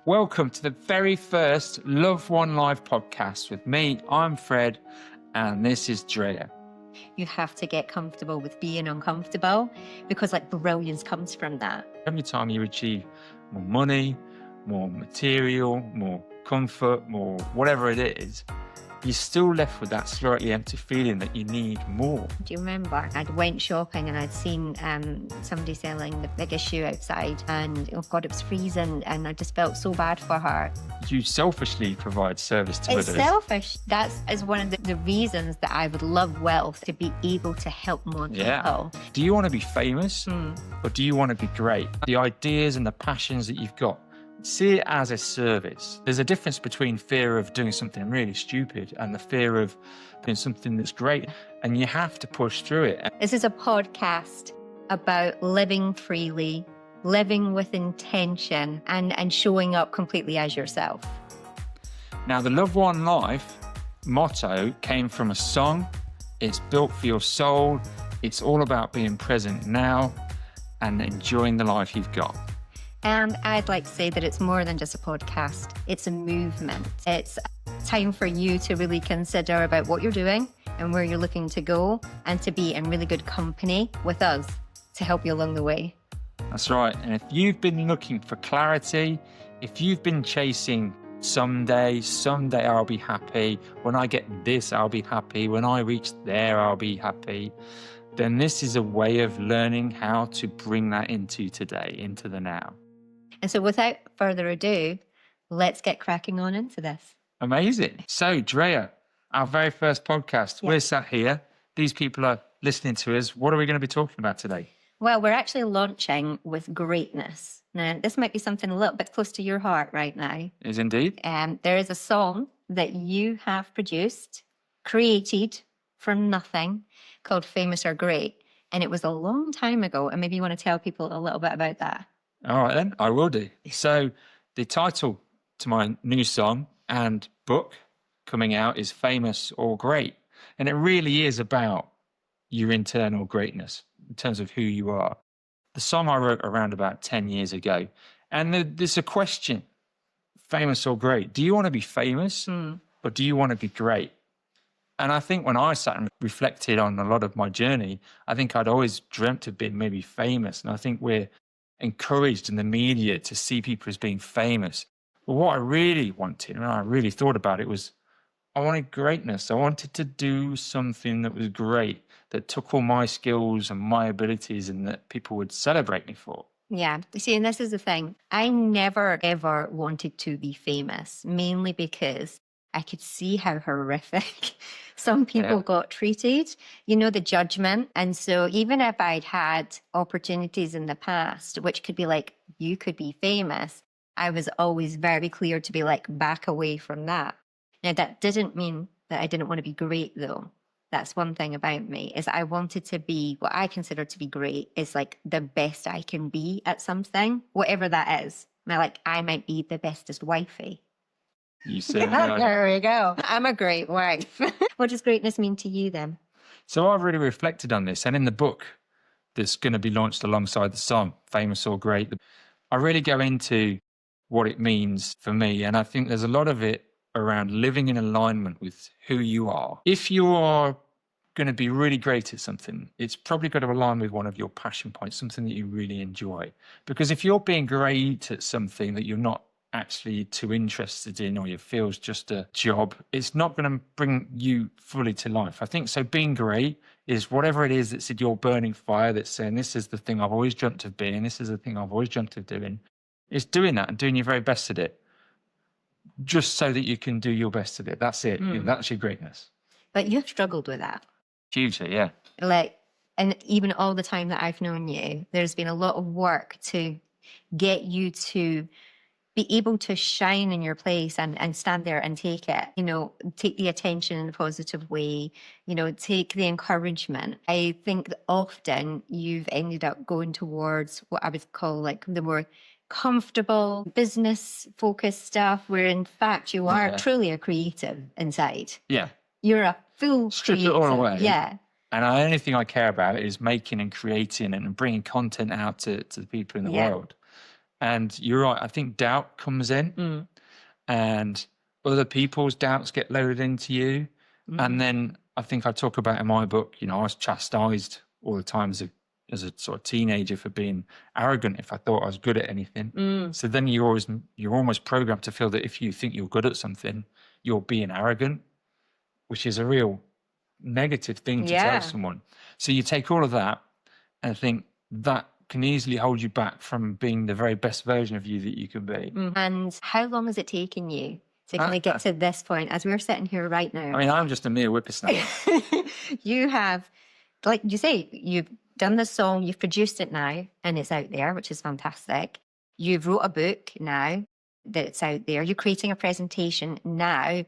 Welcome to the very first Love One Live podcast with me. I'm Fred, and this is Drea. You have to get comfortable with being uncomfortable because brilliance comes from that. Every time you achieve more money, more material, more comfort, more whatever it is, you're still left with that slightly empty feeling that you need more. Do you remember I'd went shopping and I'd seen somebody selling the biggest shoe outside and, oh God, it was freezing and I just felt so bad for her. You selfishly provide service to It's others. selfish. That is one of the reasons that I would love wealth, to be able to help more people. Do you want to be famous or do you want to be great? The ideas and the passions that you've got, see it as a service. There's a difference between fear of doing something really stupid and the fear of doing something that's great, and you have to push through it. This is a podcast about living freely, living with intention, and showing up completely as yourself. Now, the Love One Life motto came from a song. It's built for your soul. It's all about being present now and enjoying the life you've got. And I'd like to say that it's more than just a podcast. It's a movement. It's time for you to really consider about what you're doing and where you're looking to go, and to be in really good company with us to help you along the way. That's right. And if you've been looking for clarity, if you've been chasing someday I'll be happy, when I get this, I'll be happy, when I reach there, I'll be happy, then this is a way of learning how to bring that into today, into the now. And so without further ado, let's get cracking on into this. Amazing. So, Drea, our very first podcast, we're sat here. These people are listening to us. What are we going to be talking about today? Well, we're actually launching with greatness. Now, this might be something a little bit close to your heart right now. It is indeed. There is a song that you have produced, created from nothing, called Famous or Great. And it was a long time ago. And maybe you want to tell people a little bit about that. All right, then. I will do. So the title to my new song and book coming out is Famous or Great. And it really is about your internal greatness in terms of who you are. The song I wrote around about 10 years ago. And there's a question, famous or great. Do you want to be famous or do you want to be great? And I think when I sat and reflected on a lot of my journey, I think I'd always dreamt of being maybe famous. And I think we're encouraged in the media to see people as being famous. But what I really wanted, and I really thought about it, was I wanted greatness. I wanted to do something that was great, that took all my skills and my abilities and that people would celebrate me for. Yeah. See, and this is the thing. I never, ever wanted to be famous, mainly because I could see how horrific some people got treated, the judgment. And so even if I'd had opportunities in the past, which could be like, you could be famous, I was always very clear to be like, back away from that. Now, that didn't mean that I didn't want to be great, though. That's one thing about me, is I wanted to be what I consider to be great, is like the best I can be at something, whatever that is. I might be the bestest wifey. You said There we go. I'm a great wife. What does greatness mean to you then? So I've really reflected on this, and in the book that's going to be launched alongside the song, Famous or Great, I really go into what it means for me. And I think there's a lot of it around living in alignment with who you are. If you are going to be really great at something, it's probably got to align with one of your passion points, something that you really enjoy. Because if you're being great at something that you're not actually too interested in, or you feel is just a job, it's not going to bring you fully to life. I think so. Being great is whatever it is that's in your burning fire, that's saying, this is the thing I've always dreamt of being, this is the thing I've always dreamt of doing. It's doing that and doing your very best at it, just so that you can do your best at it. That's it. That's your greatness. But you've struggled with that. Hugely, yeah. And even all the time that I've known you, there's been a lot of work to get you to be able to shine in your place and stand there and take it, take the attention in a positive way, take the encouragement. I think that often you've ended up going towards what I would call the more comfortable business focused stuff, where in fact you are truly a creative inside. Yeah. You're a full Strip creative. it all away. Yeah. And the only thing I care about is making and creating and bringing content out to the people in the world. And you're right. I think doubt comes in, and other people's doubts get loaded into you. And then I think I talk about in my book, I was chastised all the time as a sort of teenager for being arrogant if I thought I was good at anything. So then you're almost programmed to feel that if you think you're good at something, you're being arrogant, which is a real negative thing to tell someone. So you take all of that and think that can easily hold you back from being the very best version of you that you can be. And how long has it taken you to kind of get to this point as we're sitting here right now? I mean, I'm just a mere whippersnapper. You have, like you say, you've done the song, you've produced it now, and it's out there, which is fantastic. You've wrote a book now that's out there. You're creating a presentation now.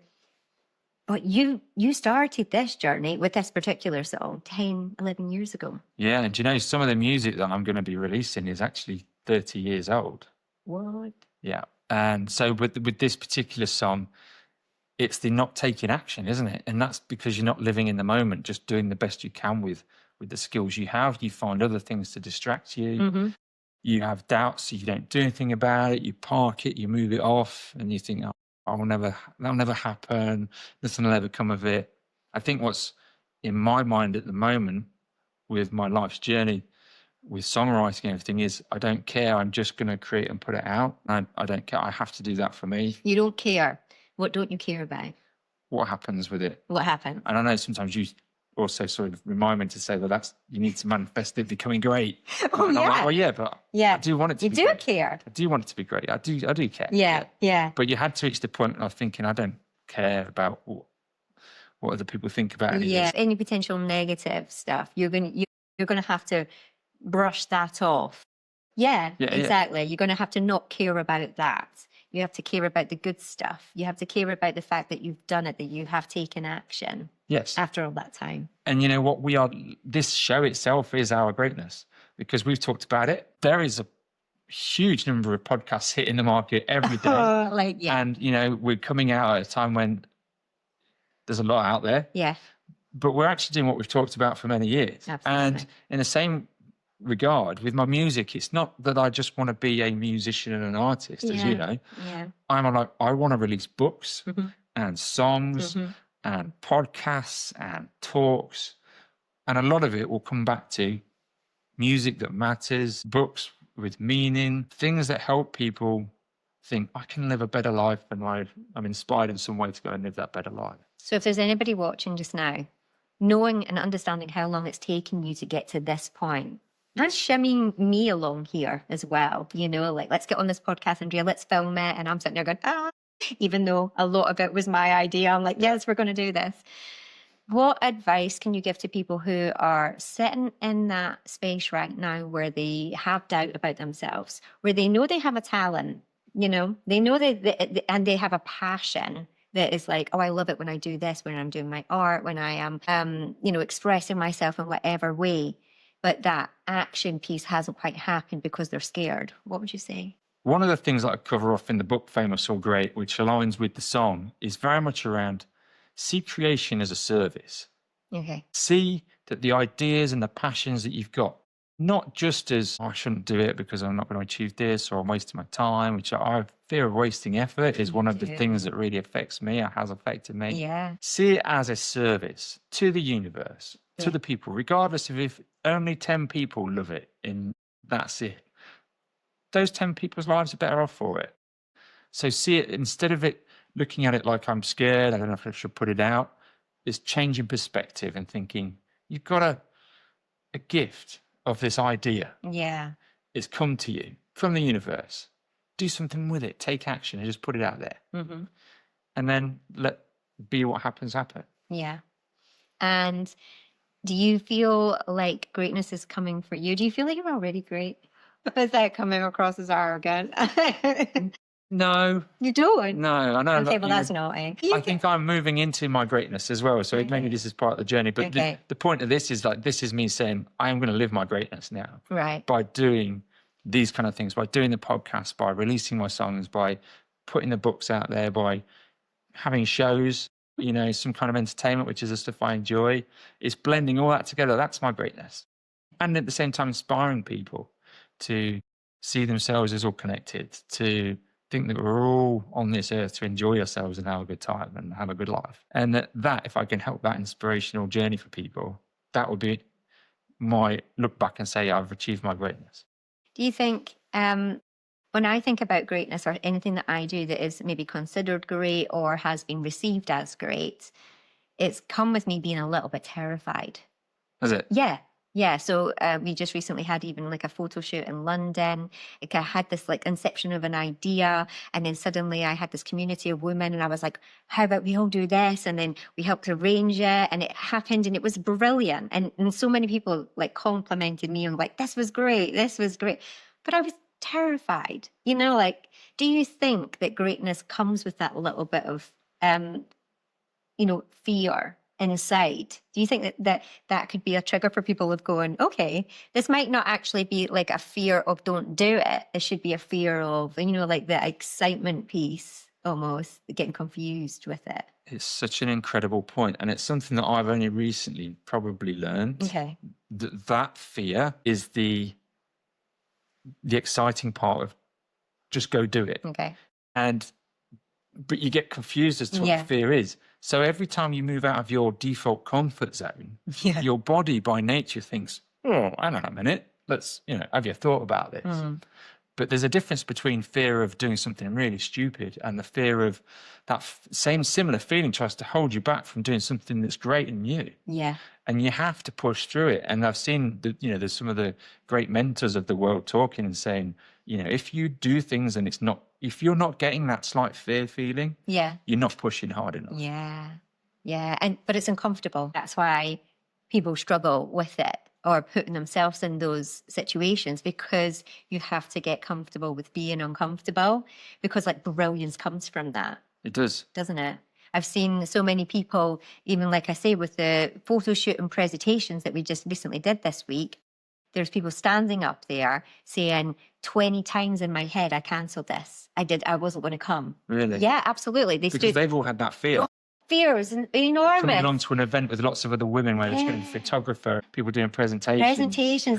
But you started this journey with this particular song 10, 11 years ago. Yeah, and do you know, some of the music that I'm going to be releasing is actually 30 years old. What? Yeah. And so with this particular song, it's the not taking action, isn't it? And that's because you're not living in the moment, just doing the best you can with the skills you have. You find other things to distract you. You have doubts, so you don't do anything about it. You park it, you move it off, and you think, that'll never happen. Nothing will ever come of it. I think what's in my mind at the moment with my life's journey with songwriting and everything is I don't care. I'm just going to create and put it out. I don't care. I have to do that for me. You don't care. What don't you care about? What happens with it? What happens? And I know sometimes you also sort of remind me to say, well, you need to manifest it becoming great. Oh, and yeah. I'm like, well, yeah, but I do want it to be great. You do care. I do want it to be great. I do care. Yeah. But you had to reach the point of thinking, I don't care about what other people think about any of this. Any potential negative stuff, you're gonna have to brush that off. Yeah, exactly. Yeah. You're gonna have to not care about that. You have to care about the good stuff. You have to care about the fact that you've done it, that you have taken action. Yes. After all that time. And you know what this show itself is our greatness because we've talked about it. There is a huge number of podcasts hitting the market every day. And, we're coming out at a time when there's a lot out there. Yeah. But we're actually doing what we've talked about for many years. Absolutely. And in the same regard with my music, it's not that I just want to be a musician and an artist, as you know. Yeah. I'm like, I want to release books and songs and podcasts and talks. And a lot of it will come back to music that matters, books with meaning, things that help people think I can live a better life and I'm inspired in some way to go and live that better life. So if there's anybody watching just now, knowing and understanding how long it's taken you to get to this point, and shimmying me along here as well, like, let's get on this podcast, Andrea, let's film it. And I'm sitting there going, even though a lot of it was my idea, I'm like, yes, we're going to do this. What advice can you give to people who are sitting in that space right now where they have doubt about themselves, where they know they have a talent, they know and they have a passion that is like, I love it when I do this, when I'm doing my art, when I am, expressing myself in whatever way, but that action piece hasn't quite happened because they're scared. What would you say? One of the things that I cover off in the book, Famous or Great, which aligns with the song, is very much around see creation as a service. Okay. See that the ideas and the passions that you've got, not just as, I shouldn't do it because I'm not going to achieve this or I'm wasting my time, which I fear of wasting effort is one of the things that really affects me or has affected me. Yeah. See it as a service to the universe, to the people, regardless of if only 10 people love it and that's it. Those 10 people's lives are better off for it. So see it, instead of it looking at it like I'm scared, I don't know if I should put it out, it's changing perspective and thinking, you've got a gift of this idea. Yeah. It's come to you from the universe. Do something with it. Take action and just put it out there. And then be what happens happen. Yeah. And do you feel like greatness is coming for you? Do you feel like you're already great? Is that coming across as arrogant? No. You don't? No, I know. Okay, well, that's naughty. I think I'm moving into my greatness as well. So maybe this is part of the journey. But the point of this is this is me saying I am going to live my greatness now. Right. By doing these kind of things, by doing the podcast, by releasing my songs, by putting the books out there, by having shows, some kind of entertainment, which is the stuff I enjoy. It's blending all that together. That's my greatness. And at the same time, inspiring people to see themselves as all connected, to think that we're all on this earth to enjoy ourselves and have a good time and have a good life. And that if I can help that inspirational journey for people, that would be my look back and say I've achieved my greatness. Do you think, when I think about greatness or anything that I do that is maybe considered great or has been received as great, it's come with me being a little bit terrified. Is it? Yeah. Yeah. So we just recently had even like a photo shoot in London. Like I had this like inception of an idea, and then suddenly I had this community of women, and I was like, how about we all do this? And then we helped arrange it, and it happened, and it was brilliant. And so many people like complimented me and like, this was great. This was great. But I was terrified, you know, like, do you think that greatness comes with that little bit of, you know, fear inside? Do you think that could be a trigger for people of going, okay, this might not actually be like a fear of don't do it. It should be a fear of, you know, like the excitement piece almost, getting confused with it. It's such an incredible point, and it's something that I've only recently probably learned. Okay. That fear is the exciting part of just go do it. Okay. But you get confused as to what fear is. So every time you move out of your default comfort zone, your body by nature thinks, oh, hang on a minute, let's, you know, have you thought about this? But there's a difference between fear of doing something really stupid and the fear of that similar feeling tries to hold you back from doing something that's great and new. Yeah. And you have to push through it. And I've seen, there's some of the great mentors of the world talking and saying, you know, if you do things and if you're not getting that slight fear feeling, you're not pushing hard enough. Yeah. Yeah. But it's uncomfortable. That's why people struggle with it or putting themselves in those situations, because you have to get comfortable with being uncomfortable, because like brilliance comes from that. It does. Doesn't it? I've seen so many people, even like I say, with the photo shoot and presentations that we just recently did this week, there's people standing up there saying 20 times in my head, I cancelled this. I wasn't going to come. Really? Yeah, absolutely. Because they've all had that fear. Fears enormous. Coming along to an event with lots of other women where there's going to be a photographer, people doing presentations.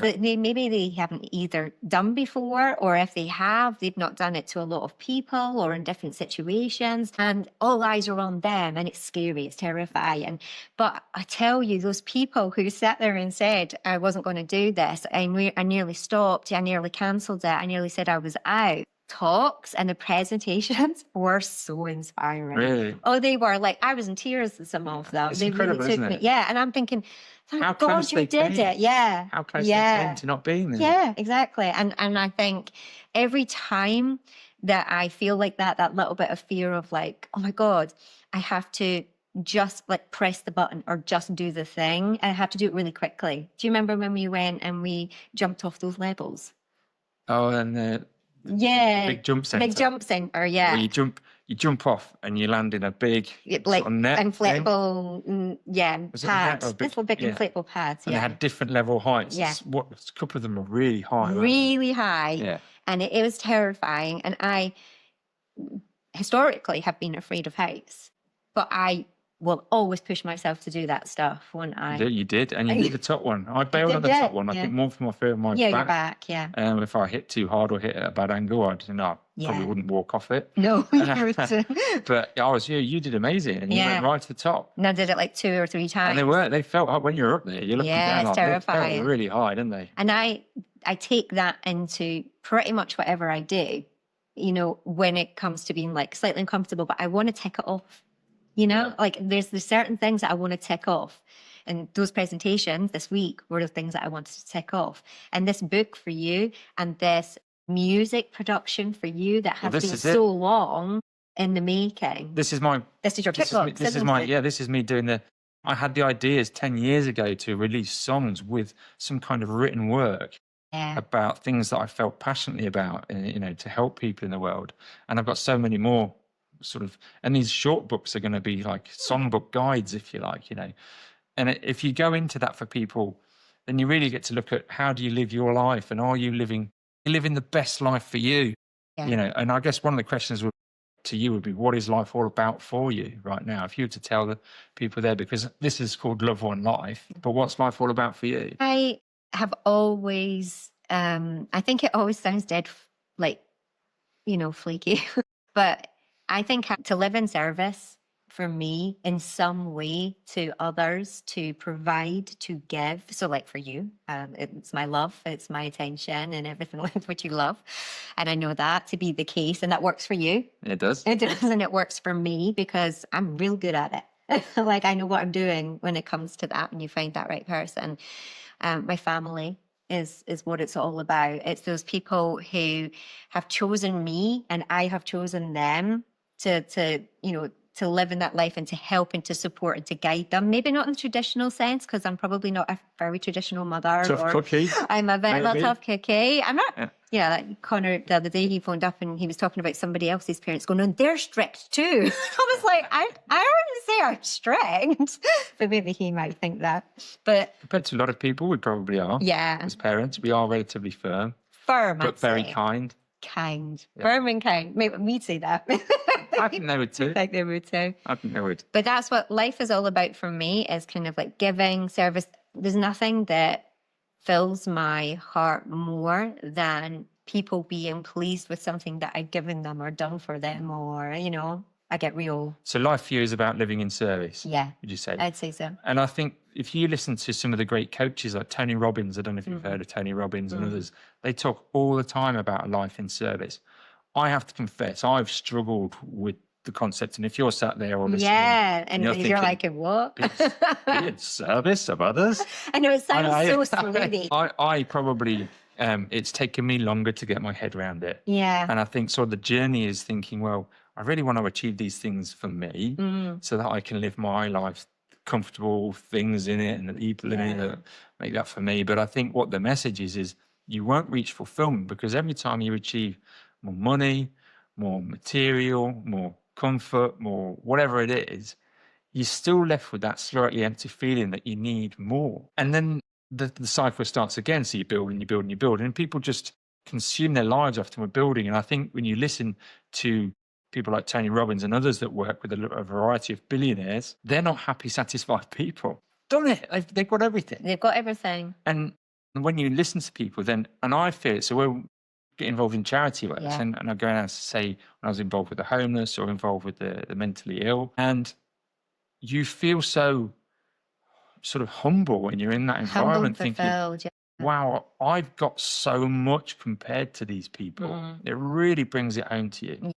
That maybe they haven't either done before, or if they have, they've not done it to a lot of people or in different situations, and all eyes are on them, and it's scary, it's terrifying. But I tell you, those people who sat there and said, I wasn't going to do this, I nearly stopped, I nearly cancelled it, I nearly said I was out. Talks and the presentations were so inspiring. Really? Oh, they were. Like, I was in tears at some of them. It's they incredible, really took isn't me. it? Yeah, and I'm thinking, thank How God close you they did came. it. Yeah. How close they came to not being there. Yeah, exactly. And I think every time that I feel like that little bit of fear of like, oh my God, I have to just like press the button or just do the thing, and I have to do it really quickly. Do you remember when we went and we jumped off those levels? Oh, and big jump center. Big jump center, yeah. Where you jump off and you land in a big like sort of net inflatable, pads. Little big inflatable pads. And they had different level heights. Yeah. A couple of them are really high. Really high. Yeah. And it was terrifying. And I historically have been afraid of heights, but I will always push myself to do that stuff, won't I? You did, and you did the top one. I bailed on the top one. I think more for my fear of my back. Your back, yeah. If I hit too hard or hit at a bad angle, I probably wouldn't walk off it. No, but I was you did amazing, and you went right to the top. And I did it like 2 or 3 times. And they felt like when you're up there, you're looking down. It's terrifying. They felt really high, didn't they? And I take that into pretty much whatever I do, you know, when it comes to being like slightly uncomfortable, but I want to tick it off. You know, like there's certain things that I want to tick off. And those presentations this week were the things that I wanted to tick off. And this book for you and this music production for you that has been so long in the making. This is your TikTok. This is me doing I had the ideas 10 years ago to release songs with some kind of written work about things that I felt passionately about, you know, to help people in the world. And I've got so many more and these short books are going to be like songbook guides, if you like, you know. And if you go into that for people, then you really get to look at how do you live your life, and are you living the best life for you? You know. And I guess one of the questions to you would be, what is life all about for you right now? If you were to tell the people there, because this is called Love One Life, but what's life all about for you? I have always I think it always sounds dead, like, flaky. But I think to live in service for me in some way to others, to provide, to give. So, like for you, it's my love, it's my attention, and everything like what you love. And I know that to be the case, and that works for you. It does. It does, and it works for me because I'm real good at it. Like I know what I'm doing when it comes to that, and you find that right person. My family is what it's all about. It's those people who have chosen me and I have chosen them to live in that life and to help and to support and to guide them. Maybe not in the traditional sense, because I'm probably not a very traditional mother. Tough cookie. I'm a very tough cookie. I'm not. Yeah. Yeah, like Connor the other day, he phoned up and he was talking about somebody else's parents going, and they're strict too. I was like, I wouldn't say I'm strict, but maybe he might think that. But compared to a lot of people, we probably are. Yeah. As parents, we are relatively firm. Firm, but I'd very say. kind. Kind. Yeah. Firm and kind. Maybe we'd say that. I think they would too. I think they would too. I think they would. But that's what life is all about for me, is kind of like giving, service. There's nothing that fills my heart more than people being pleased with something that I've given them or done for them, or, I get real. So life for you is about living in service. Yeah. Would you say? I'd say so. And I think if you listen to some of the great coaches like Tony Robbins, I don't know if you've heard of Tony Robbins and others, they talk all the time about a life in service. I have to confess, I've struggled with the concept. And if you're sat there or listening, and you're thinking, like, what? Be in service of others? I know, it sounds so sleazy. I probably, it's taken me longer to get my head around it. Yeah. And I think sort of the journey is thinking, well, I really want to achieve these things for me so that I can live my life, comfortable things in it and the people in it that make that for me. But I think what the message is you won't reach fulfillment, because every time you achieve more money, more material, more comfort, more whatever it is, you're still left with that slightly empty feeling that you need more. And then the cycle starts again. So you build and you build and you build, and people just consume their lives often with building. And I think when you listen to people like Tony Robbins and others that work with a variety of billionaires, they're not happy, satisfied people. Done it. They've got everything. They've got everything. And when you listen to people, then, and I feel it, so we'll get involved in charity work. Yeah. And I go out and say, when I was involved with the homeless or involved with the mentally ill, and you feel so sort of humble when you're in that environment, thinking, wow, I've got so much compared to these people. It really brings it home to you.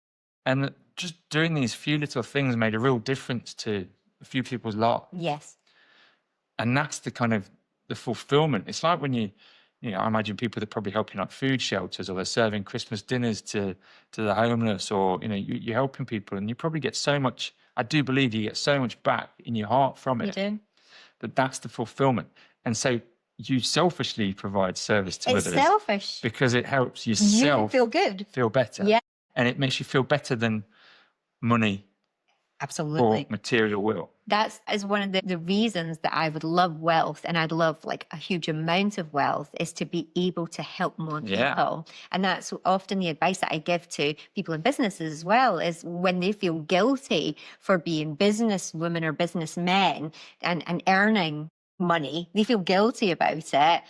And just doing these few little things made a real difference to a few people's lives. Yes. And that's the kind of the fulfillment. It's like when I imagine people that probably helping like food shelters, or they're serving Christmas dinners to the homeless, or, you're helping people, and you probably get so much, I do believe you get so much back in your heart from it. You do. That's the fulfillment. And so you selfishly provide service to others. It's selfish. Because it helps yourself you feel good. Feel better. Yeah. And it makes you feel better than money. Absolutely. Or material will. That is one of the reasons that I would love wealth, and I'd love like a huge amount of wealth, is to be able to help more people. And that's often the advice that I give to people in businesses as well, is when they feel guilty for being business women or businessmen and earning money, they feel guilty about it.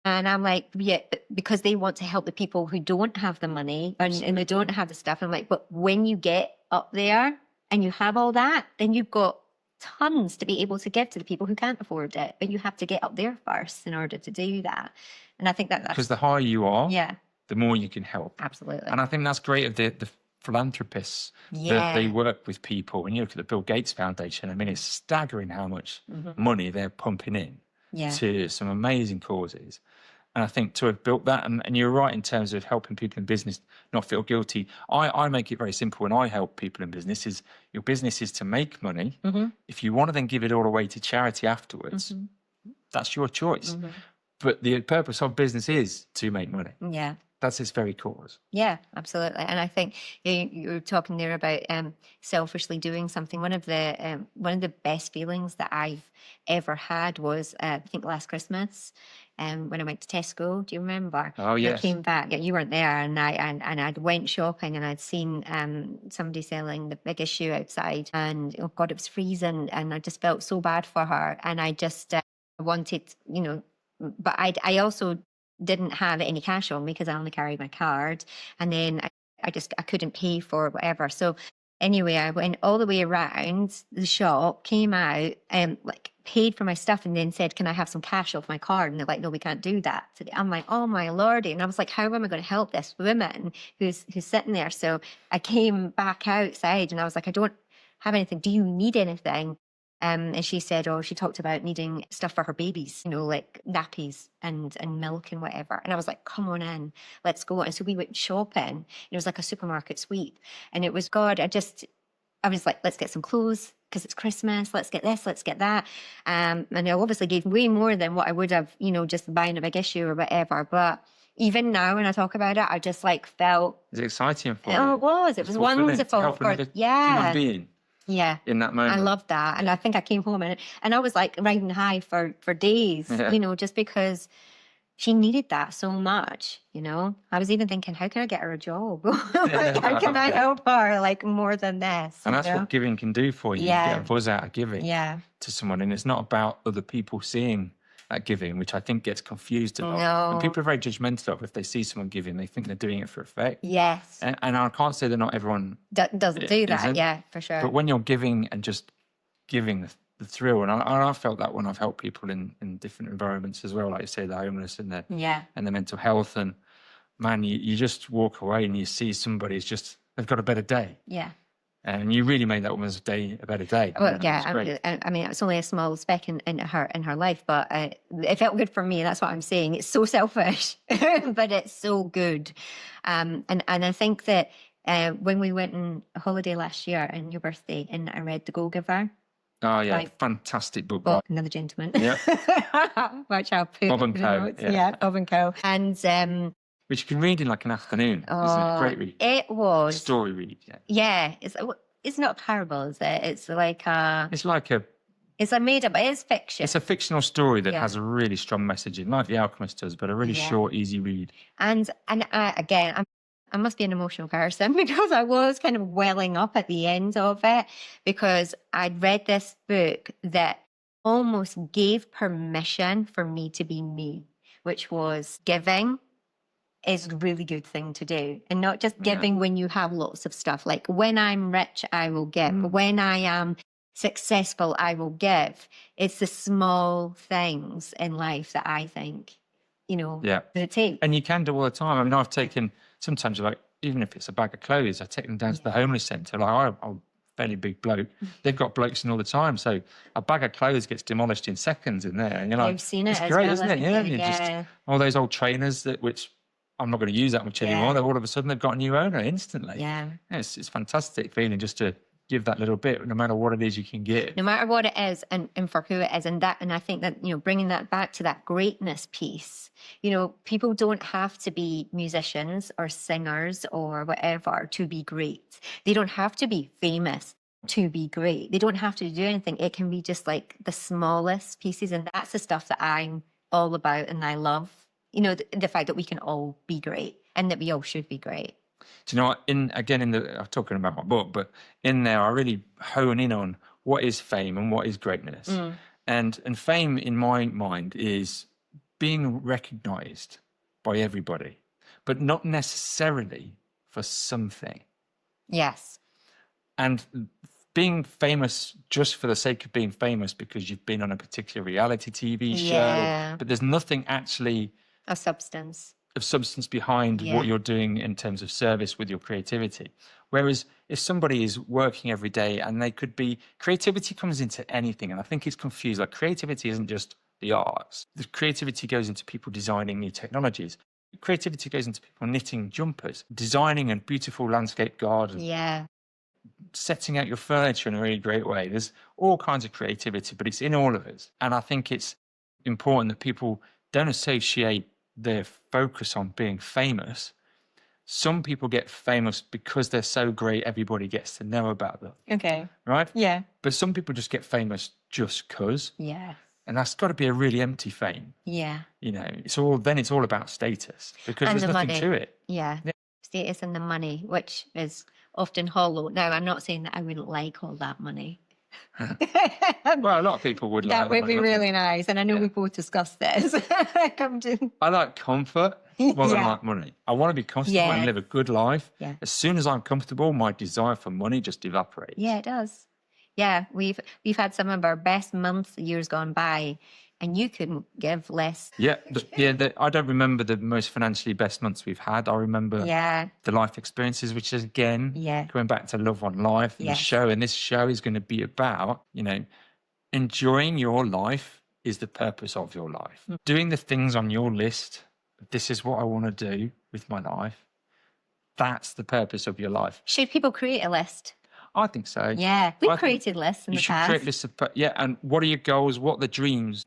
And I'm like, yeah, because they want to help the people who don't have the money and they don't have the stuff. I'm like, but when you get up there and you have all that, then you've got tons to be able to give to the people who can't afford it. But you have to get up there first in order to do that. And I think that's... Because the higher you are, yeah, the more you can help. Absolutely. And I think that's great of the philanthropists that they work with people. When you look at the Bill Gates Foundation, I mean, it's staggering how much money they're pumping in to some amazing causes. And I think to have built that, and you're right in terms of helping people in business not feel guilty. I make it very simple when I help people in business. Is your business is to make money. If you want to then give it all away to charity afterwards, that's your choice. But the purpose of business is to make money. Yeah. That's its very cause. Yeah, absolutely. And I think you were talking there about selfishly doing something. One of the best feelings that I've ever had was I think last Christmas, when I went to Tesco. Do you remember? Oh yes. I came back. Yeah, you weren't there, and I went shopping, and I'd seen somebody selling the biggest shoe outside, and oh God, it was freezing, and I just felt so bad for her, and I just wanted, but I also didn't have any cash on me because I only carried my card. And then I couldn't pay for whatever. So anyway, I went all the way around the shop, came out and like paid for my stuff, and then said, "Can I have some cash off my card?" And they're like, "No, we can't do that." So I'm like, "Oh my lordy!" And I was like, "How am I going to help this woman who's sitting there?" So I came back outside and I was like, "I don't have anything. Do you need anything?" And she said, oh, she talked about needing stuff for her babies, you know, like nappies and milk and whatever. And I was like, come on in, let's go. And so we went shopping. It was like a supermarket sweep. And it was, God, I was like, let's get some clothes because it's Christmas. Let's get this, let's get that. And I obviously gave way more than what I would have, you know, just buying a big issue or whatever. But even now when I talk about it, I just like felt... It's exciting for you. Oh, it was. It was wonderful. Help another human being. Yeah. In that moment. I loved that. And I think I came home and I was like riding high for days, you know, just because she needed that so much, you know. I was even thinking, how can I get her a job? How can I help her like more than this? And that's what giving can do for you. Yeah. You get a buzz out of giving to someone. And it's not about other people seeing that giving, which I think gets confused a lot. No. And people are very judgmental of if they see someone giving, they think they're doing it for effect. Yes. And I can't say that not everyone doesn't do that. Yeah, for sure. But when you're giving and just giving the thrill, and I felt that when I've helped people in different environments as well, like you say, the homeless and the mental health, and man, you just walk away and you see somebody's just, they've got a better day. Yeah. And you really made that woman's day a better day. Well, I mean, it's only a small speck in her life, but it felt good for me. That's what I'm saying. It's so selfish, but it's so good. And I think that when we went on a holiday last year on your birthday, and I read The Go-Giver. Oh yeah, fantastic book. Well, Another Gentleman. Yeah. Which I'll put. Bob and Co. Yeah, Bob and Co. And which you can read in like an afternoon. Isn't it? Great read. It was. Story read. Yeah. It's not a parable, is it? It's like a... It's a made up, it's fiction. It's a fictional story that has a really strong message in, like The Alchemist does, but a really short, easy read. And again, I must be an emotional person because I was kind of welling up at the end of it, because I'd read this book that almost gave permission for me to be me, which was giving is a really good thing to do. And not just giving when you have lots of stuff. Like when I'm rich, I will give. When I am successful, I will give. It's the small things in life that I think, you know, that it takes. And you can do all the time. I mean, I've taken, sometimes like, even if it's a bag of clothes, I take them down to the homeless centre. Like I'm a fairly big bloke. They've got blokes in all the time. So a bag of clothes gets demolished in seconds in there. And you're like, I've seen it. It's as great, well, isn't it? Yeah. Just, all those old trainers which I'm not going to use that much anymore. All of a sudden they've got a new owner instantly. Yeah. It's fantastic feeling just to give that little bit, no matter what it is you can give. No matter what it is and for who it is. And I think that, you know, bringing that back to that greatness piece, you know, people don't have to be musicians or singers or whatever to be great. They don't have to be famous to be great. They don't have to do anything. It can be just like the smallest pieces. And that's the stuff that I'm all about and I love. You know, the fact that we can all be great and that we all should be great. Do you know what? I'm talking about my book, but in there I really hone in on what is fame and what is greatness. And fame in my mind is being recognized by everybody, but not necessarily for something. Yes. And being famous just for the sake of being famous because you've been on a particular reality TV show, but there's nothing actually of substance behind what you're doing in terms of service with your creativity. Whereas if somebody is working every day and creativity comes into anything, and I think it's confused. Like creativity isn't just the arts. The creativity goes into people designing new technologies. Creativity goes into people knitting jumpers, designing a beautiful landscape garden. Yeah. Setting out your furniture in a really great way. There's all kinds of creativity, but it's in all of us. And I think it's important that people don't associate their focus on being famous. Some people get famous because they're so great everybody gets to know about them. Okay. Right? Yeah. But some people just get famous just because. Yeah. And that's got to be a really empty fame. Yeah. You know, it's all about status because there's nothing to it. Yeah. Status and the money, which is often hollow. Now, I'm not saying that I wouldn't like all that money. Well, a lot of people would like That would be wouldn't really they? nice. And I know we both discussed this. Come to I like comfort more than Yeah. like money. I want to be comfortable and Yeah. live a good life. Yeah. As soon as I'm comfortable, my desire for money just evaporates. Yeah, it does. Yeah, we've had some of our best months, years gone by, and you couldn't give less. Yeah, I don't remember the most financially best months we've had. I remember Yeah, the life experiences, which is again yeah, going back to Love One Life and the Yes. show. And this show is going to be about, enjoying your life is the purpose of your life. Doing the things on your list. This is what I want to do with my life. That's the purpose of your life. Should people create a list? I think so. Yeah, I we've think created lists in You the should past. create lists of, and what are your goals? What are the dreams?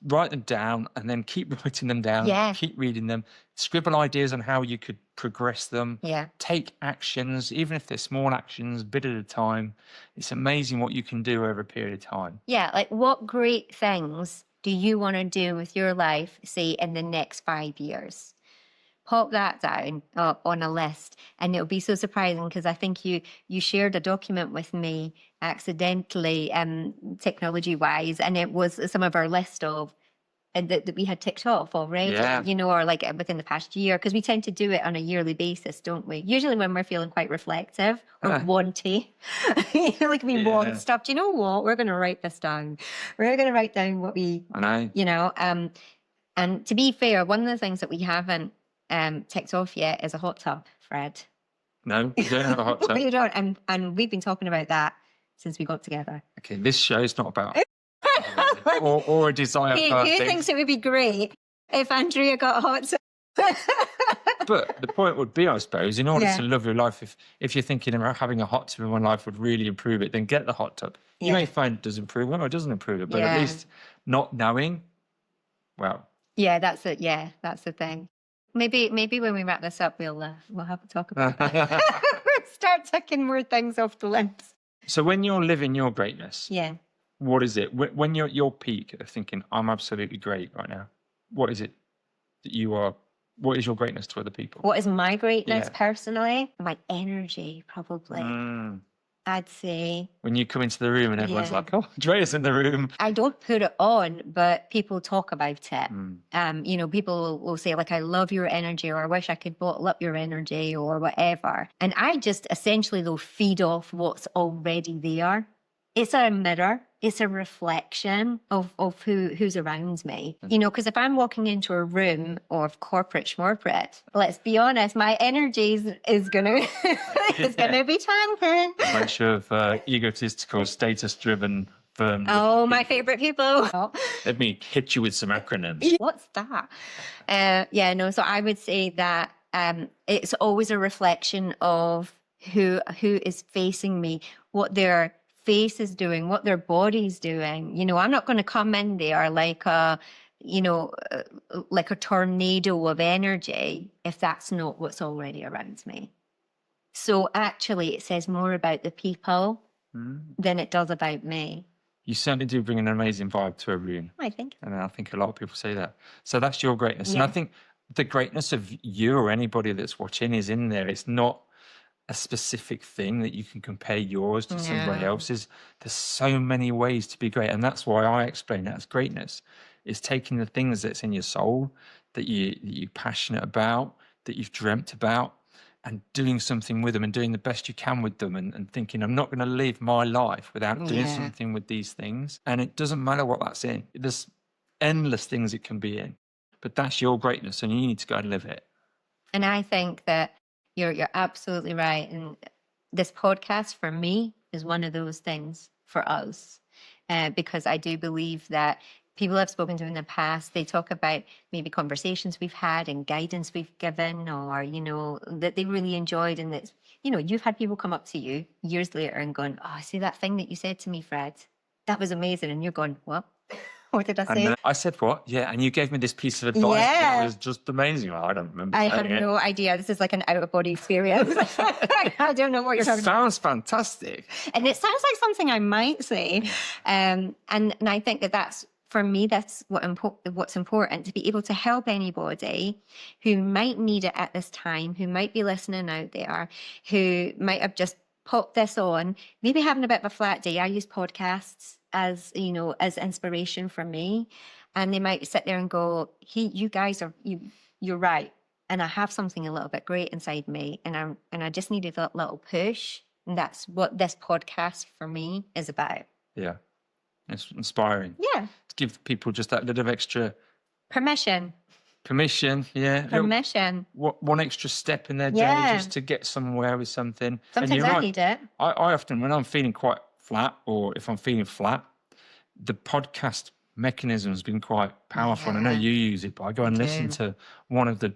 Write them down and then keep writing them down. Yeah. Keep reading them. Scribble ideas on how you could progress them. Yeah. Take actions, even if they're small actions, a bit at a time. It's amazing what you can do over a period of time. Yeah, like what great things do you want to do with your life, say, in the next 5 years? Pop that down on a list, and it'll be so surprising because I think you shared a document with me accidentally, technology wise, and it was some of our list of that we had ticked off already, Yeah. or like within the past year, because we tend to do it on a yearly basis, don't we? Usually when we're feeling quite reflective or wanty, like we want stuff. Do you know what? We're going to write this down. We're going to write down what we, I know. And to be fair, one of the things that we haven't ticked off yet is a hot tub, Fred. No, we don't have a hot tub. You don't, and we've been talking about that since we got together. Okay, this show is not about or a desire for Who things. thinks it would be great if Andrea got a hot tub? But the point would be, I suppose, in order Yeah. to love your life, if you're thinking about having a hot tub in one life would really improve it, then get the hot tub. You Yeah. may find it does improve it or it doesn't improve it, but Yeah. at least not knowing, well, Yeah, that's it. Yeah, that's the thing. Maybe when we wrap this up, we'll have to talk about that. Start ticking more things off the list. So when you're living your greatness, Yeah. what is it? When you're at your peak of thinking, I'm absolutely great right now, what is it that you are? What is your greatness to other people? What is my greatness Yeah. personally? My energy, probably. I'd say. When you come into the room and everyone's Yeah. like, oh, Drea's in the room. I don't put it on, but people talk about it. People will say, like, I love your energy, or I wish I could bottle up your energy, or whatever. And I just essentially, though, feed off what's already there. It's a mirror. It's a reflection of who's around me. Because if I'm walking into a room of corporate schmorporate, let's be honest, my energy is gonna gonna be tanking. A bunch of egotistical, status-driven firms. Oh, my favorite people. Let me hit you with some acronyms. What's that? So I would say that it's always a reflection of who is facing me, what their face is doing, what their body's doing. I'm not going to come in there like a tornado of energy if that's not what's already around me. So actually, it says more about the people than it does about me. You certainly do bring an amazing vibe to a room. I think. And I think a lot of people say that. So that's your greatness. Yeah. And I think the greatness of you or anybody that's watching is in there. It's not a specific thing that you can compare yours to somebody else's. There's so many ways to be great. And that's why I explain that as greatness. Is taking the things that's in your soul, that you're passionate about, that you've dreamt about, and doing something with them and doing the best you can with them and thinking, I'm not going to live my life without doing something with these things. And it doesn't matter what that's in. There's endless things it can be in. But that's your greatness and you need to go and live it. And I think that you're absolutely right. And this podcast for me is one of those things for us, because I do believe that people I've spoken to in the past, they talk about maybe conversations we've had and guidance we've given, or, that they really enjoyed. And that, you've had people come up to you years later and gone, oh, I see that thing that you said to me, Fred. That was amazing. And you're going, what? What did I say? And I said what? Yeah, and you gave me this piece of advice. Yeah. That was just amazing. Well, I don't remember. I had no idea. This is like an out-of-body experience. I don't know what you're talking about. Sounds fantastic. And it sounds like something I might say. And I think that's, for me, that's what's important, to be able to help anybody who might need it at this time, who might be listening out there, who might have just pop this on, maybe having a bit of a flat day. I use podcasts as, you know, as inspiration for me. And they might sit there and go, hey, you guys are, you're right. And I have something a little bit great inside me. And I just needed that little push. And that's what this podcast for me is about. Yeah. It's inspiring. Yeah. To give people just that little extra permission. Yeah. Permission. One extra step in their day just to get somewhere with something. Sometimes I need it. I often, when I'm feeling quite flat, or if I'm feeling flat, the podcast mechanism has been quite powerful. Yeah. And I know you use it, but I go and listen to one of the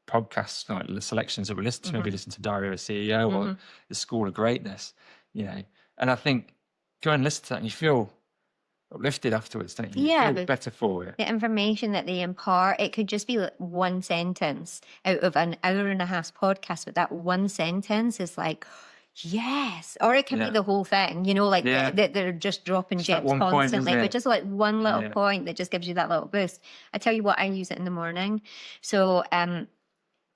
podcasts, like the selections that we listen to, maybe listen to Diary of a CEO or The School of Greatness, you know. And I think go and listen to that and you feel uplifted afterwards, don't you? Yeah, you feel better for it. The information that they impart, it could just be like one sentence out of an hour and a half podcast, but that one sentence is like, yes. Or it can be the whole thing, you know, like they're just dropping gems constantly, but just like one little point that just gives you that little boost. I tell you what, I use it in the morning. So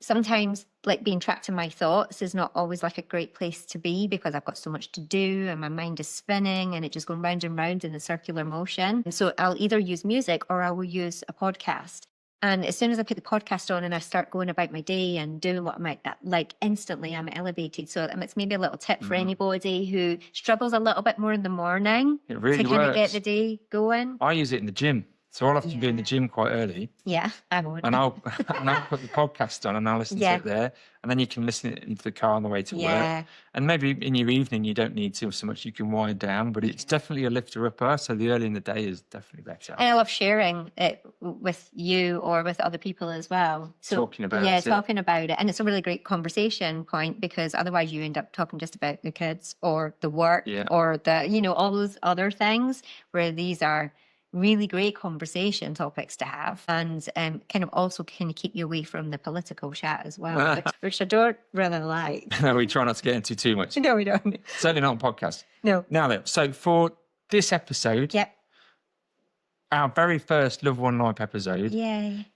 sometimes like being trapped in my thoughts is not always like a great place to be because I've got so much to do and my mind is spinning and it just going round and round in a circular motion. And so I'll either use music or I will use a podcast. And as soon as I put the podcast on and I start going about my day and doing what I might, like instantly I'm elevated. So it's maybe a little tip for anybody who struggles a little bit more in the morning to kind of get the day going. I use it in the gym. So I'll have to be in the gym quite early. Yeah, I would. And I'll put the podcast on and I'll listen to it there. And then you can listen to it into the car on the way to work. And maybe in your evening you don't need to so much, you can wind down, but it's definitely a lifter upper. So the early in the day is definitely better. And I love sharing it with you or with other people as well. So, talking about it. Yeah, talking about it. And it's a really great conversation point because otherwise you end up talking just about the kids or the work or the, you know, all those other things where these are really great conversation topics to have and kind of also can keep you away from the political chat as well, which I don't really like. No, we try not to get into too much. No, we don't. Certainly not on podcast. No. Now then, so for this episode, our very first Love One Life episode,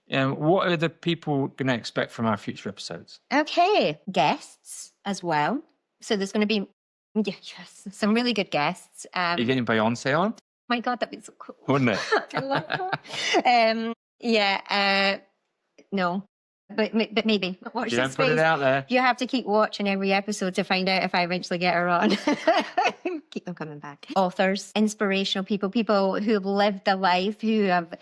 what are the people going to expect from our future episodes? Okay, guests as well. So there's going to be some really good guests. You're getting Beyonce on? My God, that'd be so cool. Wouldn't it? I love that. No, but maybe. Watch you don't put it out there. You have to keep watching every episode to find out if I eventually get her on. Keep them coming back. Authors, inspirational people who have lived the life, who have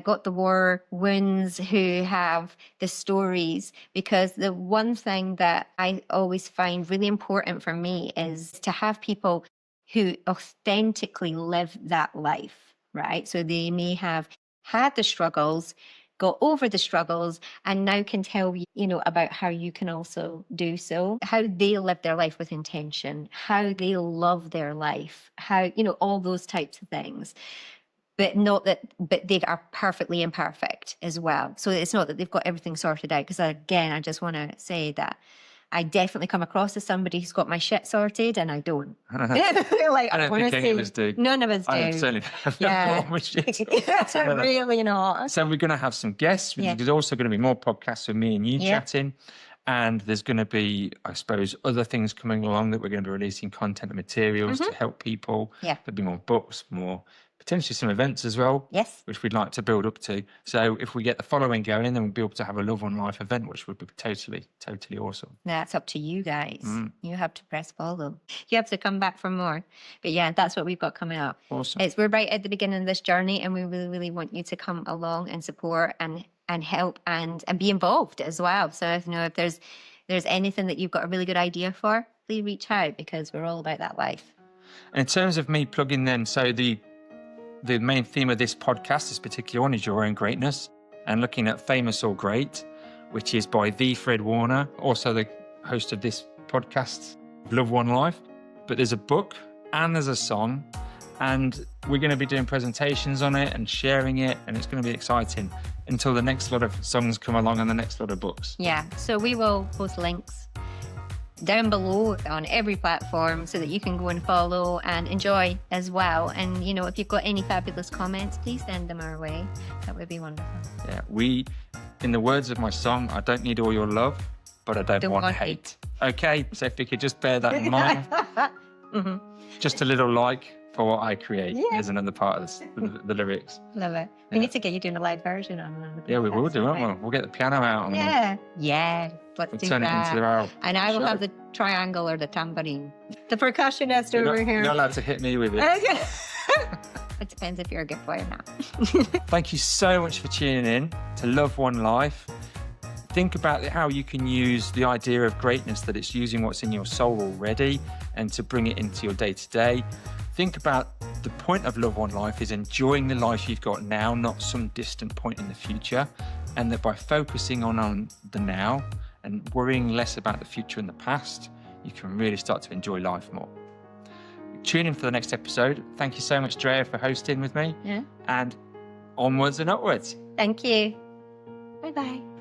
got the war wounds, who have the stories. Because the one thing that I always find really important for me is to have people who authentically live that life, right? So they may have had the struggles, got over the struggles, and now can tell you, you know, about how you can also do so, how they live their life with intention, how they love their life, how, you know, all those types of things. But they are perfectly imperfect as well. So it's not that they've got everything sorted out. Because again, I just want to say that I definitely come across as somebody who's got my shit sorted, and I don't. Like, I don't think any of us do. None of us do. I certainly have my shit sorted. Really not. So we're going to have some guests. There's also going to be more podcasts with me and you chatting. And there's going to be, I suppose, other things coming along that we're going to be releasing content and materials to help people. Yeah. There'll be more books, more potentially some events as well. Yes. Which we'd like to build up to. So if we get the following going, then we'll be able to have a Love One Life event, which would be totally awesome. That's up to you guys. You have to press follow. You have to come back for more. But yeah, that's what we've got coming up. Awesome. We're right at the beginning of this journey, and we really, really want you to come along and support and help and be involved as well. So if there's anything that you've got a really good idea for, please reach out because we're all about that life. And in terms of me plugging then, so the main theme of this podcast, this particular one, is your own greatness, and looking at Famous or Great, which is by the Drea Warner, also the host of this podcast, Love One Life. But there's a book and there's a song, and we're going to be doing presentations on it and sharing it, and it's going to be exciting until the next lot of songs come along and the next lot of books. Yeah, so we will post links down below on every platform so that you can go and follow and enjoy as well. And, you know, if you've got any fabulous comments, please send them our way. That would be wonderful. Yeah, in the words of my song, I don't need all your love. but I don't want hate. Okay, so if you could just bear that in mind. Just a little like for what I create is another part of this, the lyrics. Love it. We need to get you doing a live version on the Yeah, we will do, won't we? We'll get the piano out. And let's do turn that. it into our and I will have the triangle or the tambourine. The percussionist over here. You're not allowed to hit me with it. It depends if you're a good boy or not. Thank you so much for tuning in to Love One Life. Think about how you can use the idea of greatness, that it's using what's in your soul already, and to bring it into your day-to-day. Think about the point of Love One Life is enjoying the life you've got now, not some distant point in the future. And that by focusing on the now and worrying less about the future and the past, you can really start to enjoy life more. Tune in for the next episode. Thank you so much, Drea, for hosting with me. And onwards and upwards. Thank you. Bye-bye.